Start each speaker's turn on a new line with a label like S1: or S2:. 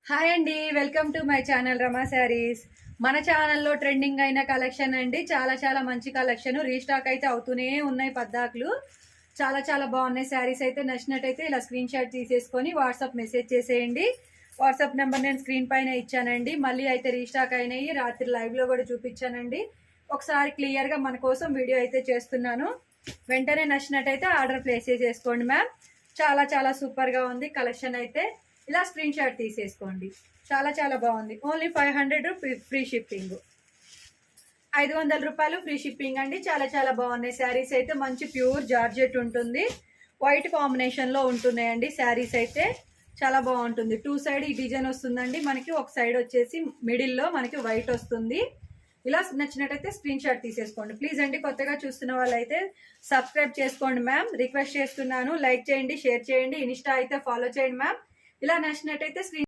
S1: Hi అండి, welcome to my channel రమా శారీస్. మన ఛానల్లో ట్రెండింగ్ అయిన కలెక్షన్ అండి. చాలా చాలా మంచి కలెక్షన్ రీస్టాక్ అయితే అవుతూనే ఉన్నాయి. పద్దాకులు చాలా చాలా బాగున్నాయి. శారీస్ అయితే నచ్చినట్టయితే ఇలా స్క్రీన్ షాట్ తీసేసుకొని వాట్సాప్ మెసేజ్ చేసేయండి. వాట్సాప్ నెంబర్ నేను స్క్రీన్ పైన ఇచ్చానండి. మళ్ళీ అయితే రీస్టాక్ అయినాయి. రాత్రి లైవ్లో కూడా చూపించానండి. ఒకసారి క్లియర్గా మన కోసం వీడియో అయితే చేస్తున్నాను. వెంటనే నచ్చినట్టయితే ఆర్డర్ ప్లేస్ చేసేసుకోండి మ్యామ్. చాలా చాలా సూపర్గా ఉంది కలెక్షన్ అయితే. ఇలా స్క్రీన్ షాట్ తీసేసుకోండి. చాలా చాలా బాగుంది. ఓన్లీ 500 ఫ్రీ షిప్పింగ్, 500 రూపాయలు ఫ్రీ షిప్పింగ్ అండి. చాలా చాలా బాగున్నాయి శారీస్ అయితే. మంచి ప్యూర్ జార్జెట్ ఉంటుంది, వైట్ కాంబినేషన్లో ఉంటున్నాయండి శారీస్ అయితే. చాలా బాగుంటుంది. టూ సైడ్ ఈ డిజైన్ వస్తుందండి మనకి. ఒక సైడ్ వచ్చేసి మిడిల్లో మనకి వైట్ వస్తుంది. ఇలా నచ్చినట్టయితే స్క్రీన్ షాట్ తీసేసుకోండి ప్లీజ్ అండి. కొత్తగా చూస్తున్న వాళ్ళైతే సబ్స్క్రైబ్ చేసుకోండి మ్యామ్, రిక్వెస్ట్ చేస్తున్నాను. లైక్ చేయండి, షేర్ చేయండి, ఇన్స్టా అయితే ఫాలో చేయండి మ్యామ్. ఇలా నచ్చినట్టయితే స్క్రీన్